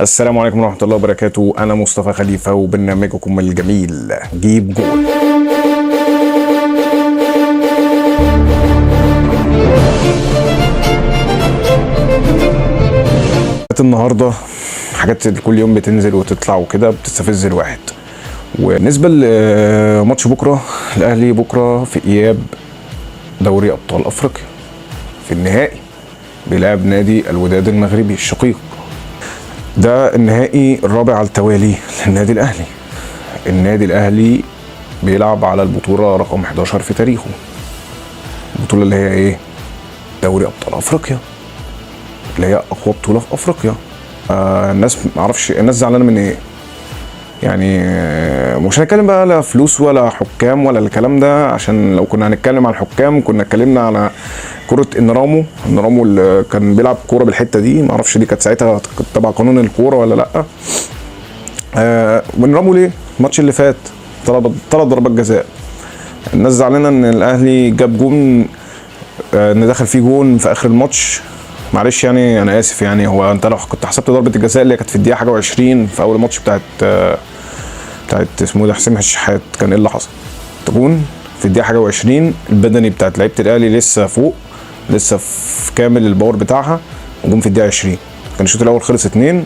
السلام عليكم ورحمة الله وبركاته. أنا مصطفى خليفة وبرنامجكم الجميل جيب جول. النهاردة حاجات كل يوم بتنزل وتطلع وكده بتستفز الواحد. وبالنسبة لماتش بكرة، الأهلي بكرة في إياب دوري أبطال أفريقيا في النهائي بيلعب نادي الوداد المغربي الشقيق. ده النهائي الرابع على التوالي للنادي الأهلي. النادي الأهلي بيلعب على البطولة رقم 11 في تاريخه. البطولة اللي هي ايه؟ دوري أبطال أفريقيا، اللي هي أقوى بطولة في أفريقيا. الناس معرفش الناس زعلانة من ايه يعني. مش هنتكلم بقى لا فلوس ولا حكام ولا الكلام ده، عشان لو كنا هنتكلم عن الحكام كنا اتكلمنا على كرة انرامو اللي كان بيلعب كورة بالحتة دي. معرفش دي كانت ساعتها تبع قانون الكورة ولا لأ. وانرامو ليه؟ الماتش اللي فات 3 ضربات جزاء. الناس زعلانة ان الاهلي جاب جون، ان دخل فيه جون في اخر الماتش. معلش يعني انا اسف، يعني هو انت لو كنت حسبت ضربة الجزاء اللي كانت في الدقيقة حاجة و20 في اول الماتش بتاعت اسمه ده حسين الشحات، كان ايه اللي حصل؟ جون في الدقيقة حاجة و20، البدني بتاعت لعيبة الاهلي لسه فوق، لسه في كامل الباور بتاعها، وجون في الدقيقة 20. كان الشوط الاول خلص 2،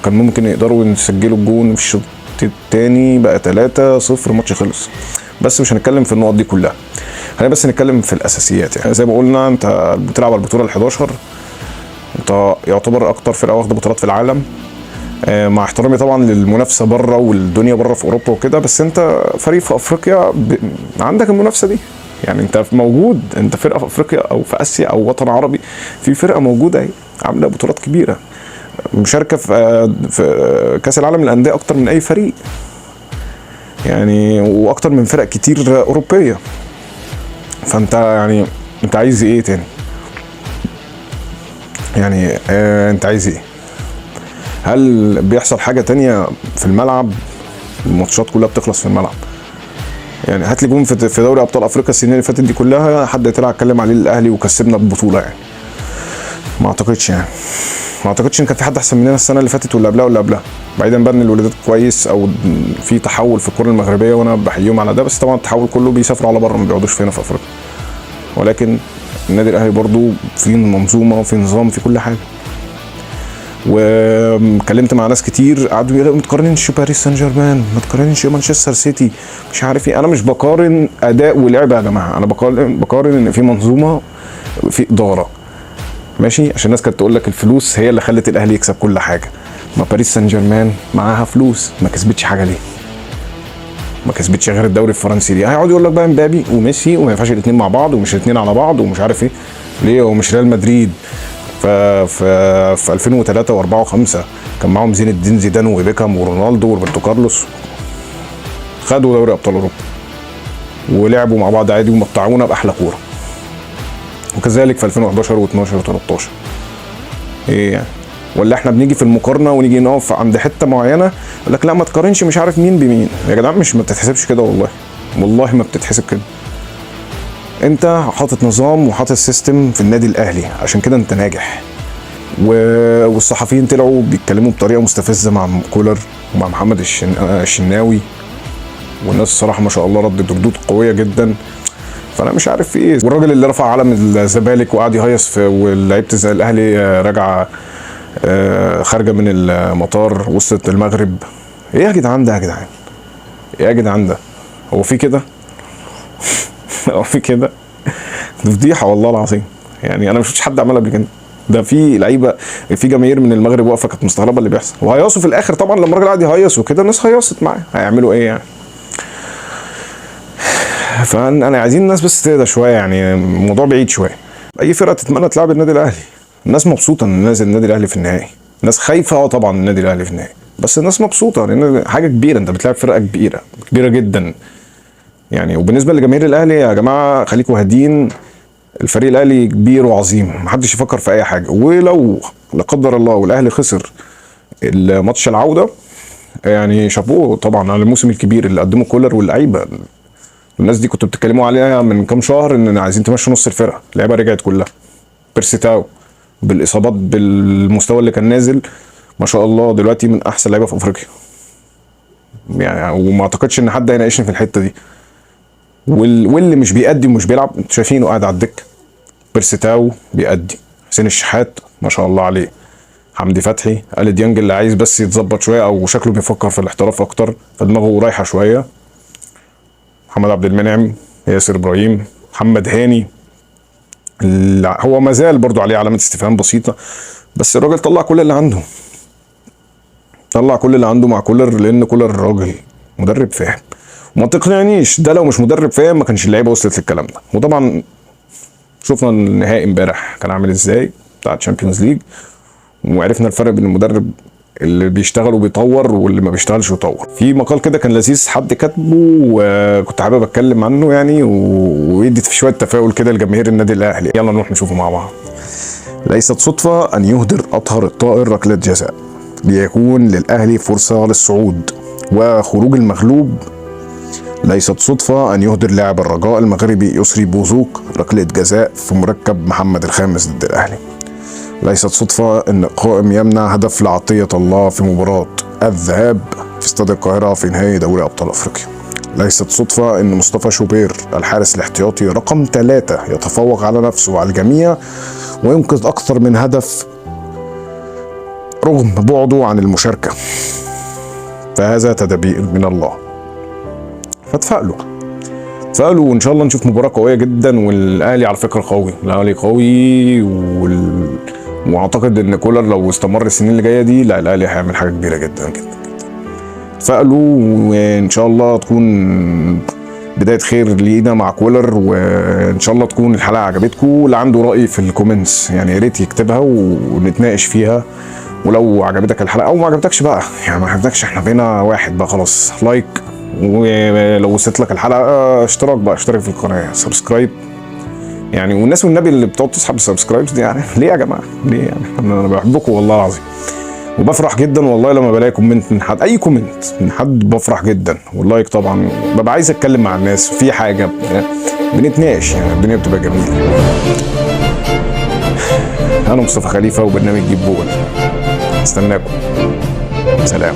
كان ممكن يقدروا يسجلوا الجون في الشوط الثاني بقى 3-0، الماتش خلص. بس مش هنتكلم في النقط دي كلها، خلينا بس نتكلم في الاساسيات. يعني زي ما قلنا، انت بتلعب على البطوله ال11، انت يعتبر اكتر فرقه واخده بطولات في العالم، مع احترامي طبعا للمنافسه بره والدنيا بره في اوروبا وكده، بس انت فريق في افريقيا عندك المنافسه دي. يعني انت موجود، انت فرقه في افريقيا او في اسيا او وطن عربي، في فرقه موجوده اهي عامله بطولات كبيره، مشاركه في كاس العالم للانديه اكتر من اي فريق يعني، واكتر من فرق كتير اوروبيه. فانت يعني انت عايز ايه تاني؟ يعني انت عايز ايه؟ هل بيحصل حاجه تانية في الملعب؟ الماتشات كلها بتخلص في الملعب. يعني هات لي جون في دوري ابطال افريقيا السنين اللي فاتت دي كلها حد طلع اتكلم عليه الاهلي وكسبنا ببطوله يعني. ما اعتقدش يعني. ما اعتقدش ان كان في حد احسن مننا السنه اللي فاتت ولا قبلها. بعيدا بقى ان الولادات كويس او في تحول في الكره المغربيه وانا بحييهم على ده، بس طبعا التحول كله بيسافروا على بره، ما بيقعدوش هنا في افريقيا. ولكن النادي الاهلي برضو في منظومه وفي نظام في كل حاجه. واتكلمت مع ناس كتير قعدوا يقولوا ما تقارنش باريس سان جيرمان، ما تقارنش مانشستر سيتي، مش عارف ايه. انا مش بقارن اداء ولعب يا جماعه، انا بقارن ان في منظومه، في اداره ماشي. عشان الناس كانت تقول لك الفلوس هي اللي خلت الاهلي يكسب كل حاجه. ما باريس سان جيرمان معاها فلوس، ما كسبتش حاجه ليه؟ ما كسبتش غير الدوري الفرنسي. ليه؟ هيقعد يقول لك بقى مبابي وميسي وما ينفعش الاثنين مع بعض، ومش الاثنين على بعض، ومش عارف ايه. ليه؟ ومش ريال مدريد في 2003 و4 و5 كان معاهم زين الدين زيدان وبيكهام ورونالدو وروبرتو كارلوس، خدوا دوري ابطال اوروبا ولعبوا مع بعض عادي ومتعونا باحلى كوره. وكذلك في 2011 و12 و13. ايه يعني؟ ولا احنا بنيجي في المقارنه ونيجي نقف عند حته معينه يقول لك لا ما تقارنش مش عارف مين بمين. يا جدعان مش ما بتتحسبش كده، والله ما بتتحسب كده. انت حاطط نظام وحاطط سيستم في النادي الاهلي، عشان كده انت ناجح. والصحفيين طلعوا بيتكلموا بطريقه مستفزه مع كولر ومع محمد الشناوي، والناس الصراحه ما شاء الله ردت ردود قويه جدا. فانا مش عارف في ايه. والراجل اللي رفع علم الزمالك وقعد يهيص ولعيبه الاهلي راجعه خارجه من المطار وسط المغرب. ايه يا جدعان ده؟ يا جدعان ايه يا جدعان ده؟ هو في كده؟ هو في كده؟ دي فضيحه والله العظيم. يعني انا ما شفتش حد عملها قبل كده. ده في لعيبه، في جماهير من المغرب واقفه كانت مستغربه اللي بيحصل، وهيصوا في الاخر طبعا لما الراجل قعد يهيص وكده الناس هيصت معاه، هيعملوا ايه يعني؟ فانا عايزين الناس بس تهدى شويه، يعني الموضوع بعيد شويه. اي فرقه تتمنى تلعب النادي الاهلي. الناس مبسوطه ان نازل النادي الاهلي في النهائي، الناس خايفه طبعا النادي الاهلي في النهائي، بس الناس مبسوطه لان حاجه كبيره، انت بتلعب فرقه كبيره جدا يعني. وبالنسبه لجماهير الاهلي يا جماعه خليكوا هادين، الفريق الاهلي كبير وعظيم، محدش يفكر في اي حاجه. ولو لا قدر الله والاهلي خسر الماتش العوده، يعني شابوه طبعا على الموسم الكبير اللي قدمه كولر واللعيبه. الناس دي كنتوا بتتكلموا عليها من كام شهر ان عايزين تمشوا نص الفرقه، اللعيبه رجعت كلها. بيرسيتاو بالاصابات بالمستوى اللي كان نازل ما شاء الله دلوقتي من احسن لعيبه في افريقيا يعني، وما اعتقدش ان حد هيناقشني في الحته دي. واللي مش بيأدي ومش بيلعب انتوا شايفينه قاعد على الدكه. بيرسيتاو بيأدي، حسين الشحات ما شاء الله عليه، حمدي فتحي، آل ديانج اللي عايز بس يتظبط شويه او شكله بيفكر في الاحتراف اكتر فدماغه رايحه شويه، محمد عبد المنعم، ياسر ابراهيم، محمد هاني. هو ما زال برضه عليه علامه استفهام بسيطه، بس الراجل طلع كل اللي عنده، طلع كل اللي عنده مع كولر، لان كولر راجل مدرب فاهم. وما تقنعنيش ده لو مش مدرب فاهم ما كانش اللعيبه وصلت للكلام ده. وطبعا شفنا النهائي امبارح كان عامل ازاي بتاع الشامبيونز ليج، وعرفنا الفرق بين المدرب اللي بيشتغل وبيطور واللي ما بيشتغلش ويطور. في مقال كده كان لذيذ حد كاتبه وكنت حابب اتكلم عنه يعني، ويدي في شويه تفاؤل كده لجماهير النادي الاهلي. يلا نروح نشوفه مع بعض. ليست صدفه ان يهدر اطهر الطائر ركله جزاء ليكون للاهلي فرصه للصعود وخروج المغلوب. ليست صدفة أن يهدر لاعب الرجاء المغربي يسري بوزوك ركلة جزاء في مركب محمد الخامس ضد الأهلي. ليست صدفة أن قائم يمنع هدف لعطية الله في مباراة الذهاب في استاد القاهرة في نهائي دوري أبطال أفريقيا. ليست صدفة أن مصطفى شوبير الحارس الاحتياطي رقم 3 يتفوق على نفسه وعلى الجميع وينقذ أكثر من هدف رغم بعده عن المشاركة، فهذا تدابير من الله. فتفائلوا وان شاء الله نشوف مباراه قويه جدا. والاهلي على فكره قوي، الاهلي قوي واعتقد ان كولر لو استمر السنين اللي جايه دي لا الاهلي هيعمل حاجه كبيره جدا جدا. تفائلوا وان شاء الله تكون بدايه خير لينا مع كولر، وان شاء الله تكون الحلقه عجبتكم. اللي عنده راي في الكومنتس يعني يا ريت يكتبها ونتناقش فيها. ولو عجبتك الحلقه او ما عجبتكش بقى يعني ما عجبتكش احنا بقينا واحد بقى خلاص، لايك، ولو وصلت لك الحلقه اشتراك بقى، اشترك في القناه، سبسكرايب يعني. والناس والنبي اللي بتقعد تسحب السبسكرايبز دي يعني ليه يا جماعه؟ ليه يعني؟ انا بحبكم والله العظيم، وبفرح جدا والله لما بلاقي كومنت من حد، اي كومنت من حد بفرح جدا. واللايك طبعا ببقى عايز اتكلم مع الناس في حاجه بنتناقش يعني، الدنيا بتبقى جميله. انا مصطفى خليفه وبرنامج جيب جول، استناكم، سلام.